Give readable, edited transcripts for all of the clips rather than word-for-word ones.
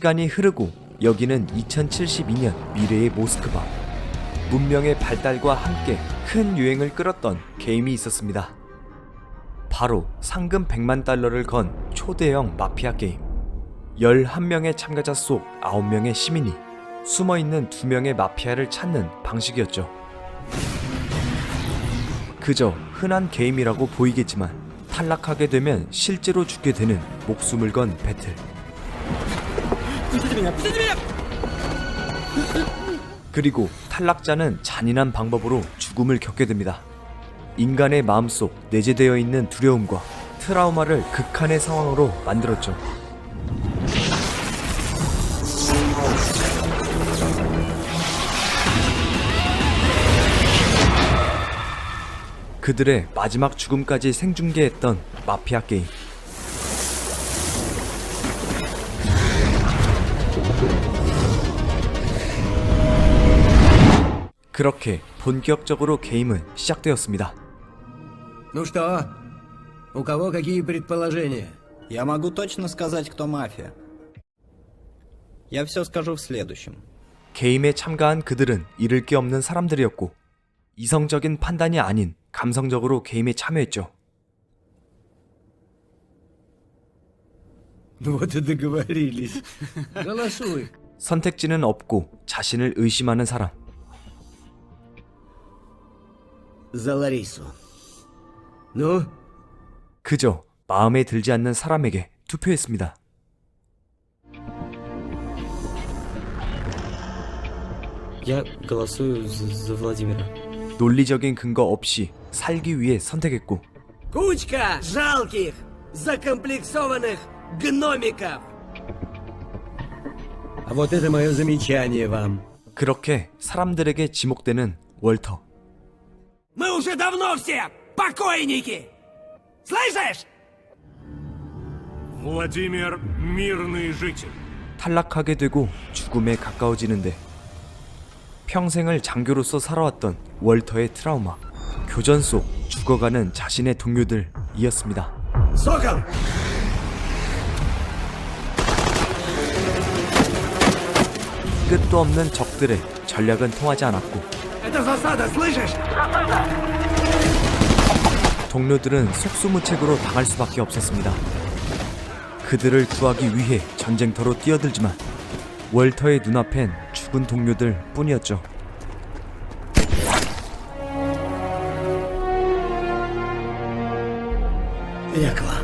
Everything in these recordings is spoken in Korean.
시간이 흐르고 여기는 2072년 미래의 모스크바. 문명의 발달과 함께 큰 유행을 끌었던 게임이 있었습니다. 바로 상금 100만 달러를 건 초대형 마피아 게임. 11명의 참가자 속 9명의 시민이 숨어있는 2명의 마피아를 찾는 방식이었죠. 그저 흔한 게임이라고 보이겠지만 탈락하게 되면 실제로 죽게 되는 목숨을 건 배틀. 그리고 탈락자는 잔인한 방법으로 죽음을 겪게 됩니다. 인간의 마음속 내재되어 있는 두려움과 트라우마를 극한의 상황으로 만들었죠. 그들의 마지막 죽음까지 생중계했던 마피아 게임. 그렇게 본격적으로 게임은 시작되었습니다. Ну что? У кого какие предположения? Я могу точно сказать, кто мафия. Я все скажу в следующем. 게임에 참가한 그들은 잃을 게 없는 사람들이었고 이성적인 판단이 아닌 감성적으로 게임에 참여했죠. Ну вот и договорились. Голосуй. 선택지는 없고 자신을 의심하는 사람. За Ларису. Ну? 그저 마음에 들지 않는 사람에게 투표했습니다. Я голосую за Владимира. 논리적인 근거 없이 살기 위해 선택했고 Кучка жалких, закомплексованных гномиков. А вот это мое замечание вам. 그렇게 사람들에게 지목되는 월터. Мы уже давно все покойники! Слышишь? Владимир – мирный житель. 탈락하게 되고 죽음에 가까워지는데 평생을 장교로서 살아왔던 월터의 트라우마, 교전 속 죽어가는 자신의 동료들이었습니다. Сокол! 끝도 없는 적들의 전략은 통하지 않았고 Это засада, слышишь? 동료들은 속수무책으로 당할 수밖에 없었습니다. 그들을 구하기 위해 전쟁터로 뛰어들지만 월터의 눈앞엔 죽은 동료들 뿐이었죠. Я к вам.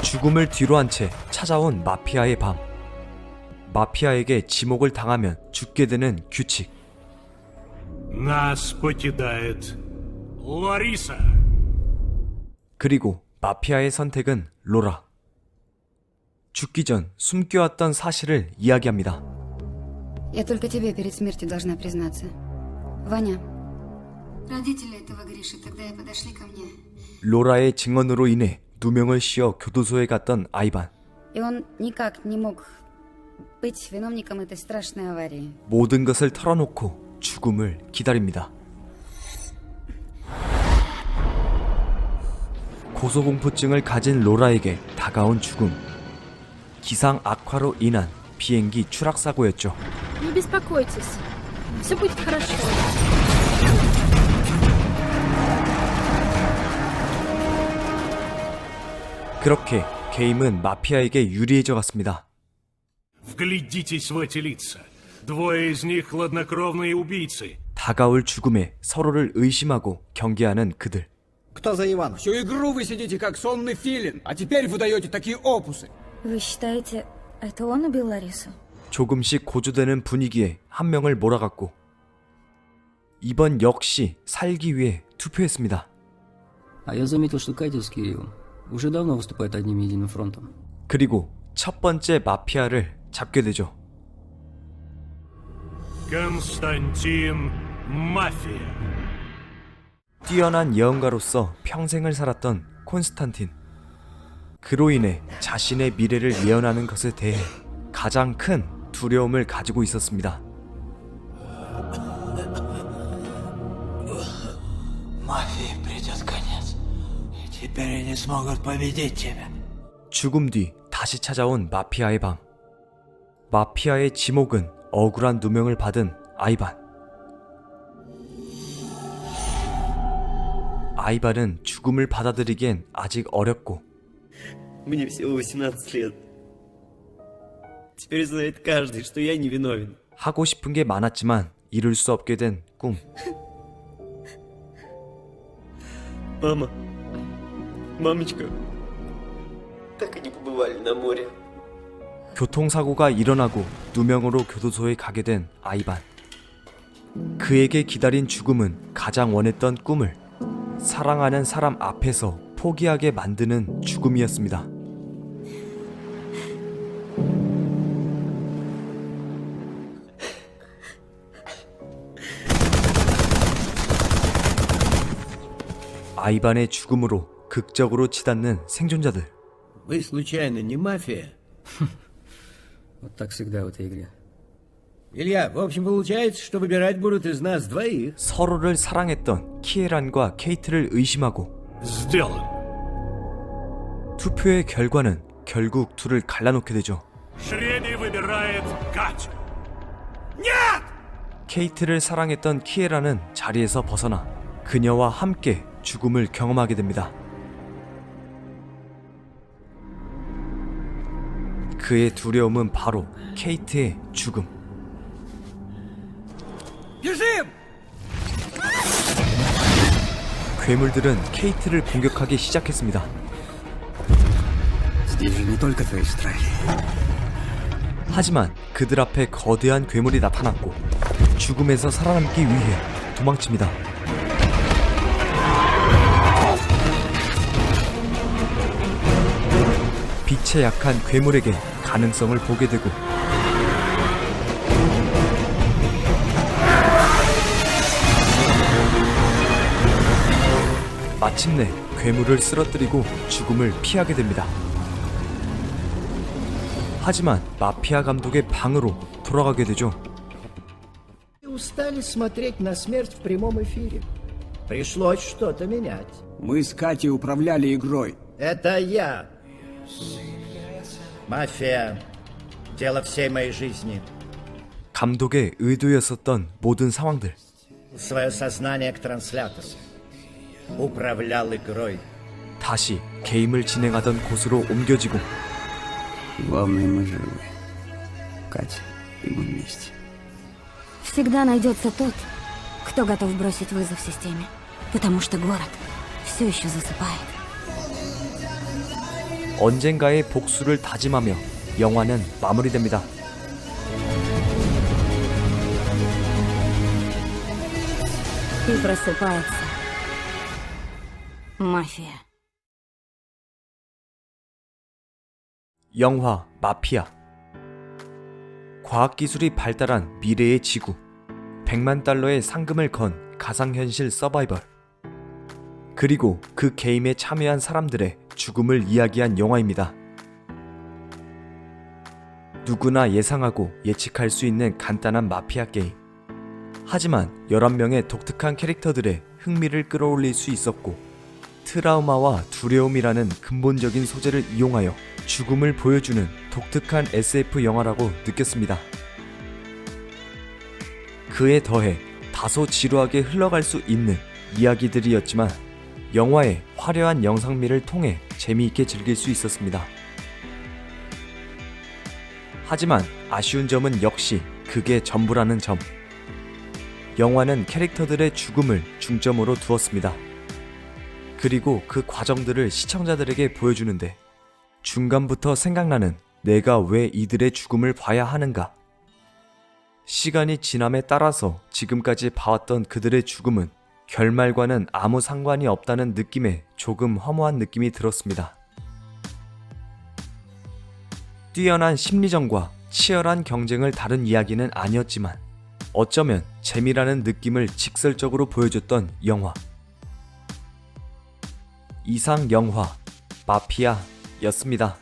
죽음을 뒤로한 채 찾아온 마피아의 밤. 마피아에게 지목을 당하면 죽게 되는 규칙. Нас покидает Лариса. 그리고 마피아의 선택은 로라. 죽기 전 숨겨왔던 사실을 이야기합니다. Я только тебе перед смертью должна признаться. Ваня. Родители этого Гриши тогда и подошли ко мне. 로라의 증언으로 인해 누명을 씌워 교도소에 갔던 아이반. И он никак не мог быть виновником этой страшной аварии. 모든 것을 털어놓고 죽음을 기다립니다. 고소공포증을 가진 로라에게 다가온 죽음. 기상 악화로 인한 비행기 추락사고였죠. Не беспокойтесь, все будет хорошо. 그렇게 게임은 마피아에게 유리해져 갔습니다. Вглядитесь в эти лица. Двое из них хладнокровные убийцы. 다가올 죽음에 서로를 의심하고 경계하는 그들. Кто за Ивана? Всю игру вы сидите как сонный филин, а теперь выдаете такие опусы. Вы считаете, это он убил Ларису? 조금씩 고조되는 분위기에 한 명을 몰아갔고 이번 역시 살기 위해 투표했습니다. А я заметил, что Катевский уже давно выступает одним единым фронтом. 그리고 첫 번째 마피아를 잡게 되죠. Константин Мафия. 뛰어난 예언가로서 평생을 살았던 콘스탄틴. 그로 인해 자신의 미래를 예언하는 것에 대해 가장 큰 두려움을 가지고 있었습니다. Мафии придет конец, и теперь они смогут победить тебя. 죽음 뒤 다시 찾아온 마피아의 방. 마피아의 지목은 억울한 누명을 받은 아이반. 아이반은 죽음을 받아들이기엔 아직 어렸고 Мне всего 18 лет. Теперь знает каждый, что я невиновен. 하고 싶은 게 많았지만 이룰 수 없게 된 꿈. Мама, мамочка, так и не побывали на море. 교통사고가 일어나고 누명으로 교도소에 가게 된 아이반. 그에게 기다린 죽음은 가장 원했던 꿈을 사랑하는 사람 앞에서 포기하게 만드는 죽음이었습니다. 아이반의 죽음으로 극적으로 치닫는 생존자들. Вы случайно не мафия? Вот так всегда в этой игре. Илья, в общем, получается, что выбирать будут из нас двоих. 서로를 사랑했던 키에란과 케이트를 의심하고 Сделан. 투표의 결과는 결국 둘을 갈라놓게 되죠. Шреди выбирает Катю. 케이트를 사랑했던 키에란은 자리에서 벗어나 그녀와 함께 죽음을 경험하게 됩니다. 그의 두려움은 바로 케이트의 죽음. Бежим! 괴물들은 케이트를 공격하기 시작했습니다. Здесь же не только твои страхи. 하지만 그들 앞에 거대한 괴물이 나타났고 죽음에서 살아남기 위해 도망칩니다. 빛에 약한 괴물에게 가능성을 보게 되고 마침내 괴물을 쓰러뜨리고 죽음을 피하게 됩니다. 하지만 마피아 감독의 방으로 돌아가게 되죠. Устали смотреть на смерть в прямом эфире. Пришлось что-то менять. Мы с Катей управляли игрой. Это я. Мафия. Дело всей моей жизни. 감독의 의도였었던 모든 상황들. Свое сознание к транслятору. Управлял игрой. 다시 게임을 진행하던 곳으로 옮겨지고 Главное, мы живы. Катя, и мы вместе. Всегда найдется тот, кто готов бросить вызов системе. Потому что город все еще засыпает. 언젠가의 복수를 다짐하며 영화는 마무리됩니다. И просыпается мафия. 영화 마피아. 과학기술이 발달한 미래의 지구. 100만 달러의 상금을 건 가상현실 서바이벌. 그리고 그 게임에 참여한 사람들의 죽음을 이야기한 영화입니다. 누구나 예상하고 예측할 수 있는 간단한 마피아 게임. 하지만 11명의 독특한 캐릭터들의 흥미를 끌어올릴 수 있었고 트라우마와 두려움이라는 근본적인 소재를 이용하여 죽음을 보여주는 독특한 SF 영화라고 느꼈습니다. 그에 더해 다소 지루하게 흘러갈 수 있는 이야기들이었지만 영화의 화려한 영상미를 통해 재미있게 즐길 수 있었습니다. 하지만 아쉬운 점은 역시 그게 전부라는 점. 영화는 캐릭터들의 죽음을 중점으로 두었습니다. 그리고 그 과정들을 시청자들에게 보여주는데 중간부터 생각나는 내가 왜 이들의 죽음을 봐야 하는가? 시간이 지남에 따라서 지금까지 봐왔던 그들의 죽음은 결말과는 아무 상관이 없다는 느낌에 조금 허무한 느낌이 들었습니다. 뛰어난 심리전과 치열한 경쟁을 다룬 이야기는 아니었지만 어쩌면 재미라는 느낌을 직설적으로 보여줬던 영화. 이상 영화 마피아였습니다.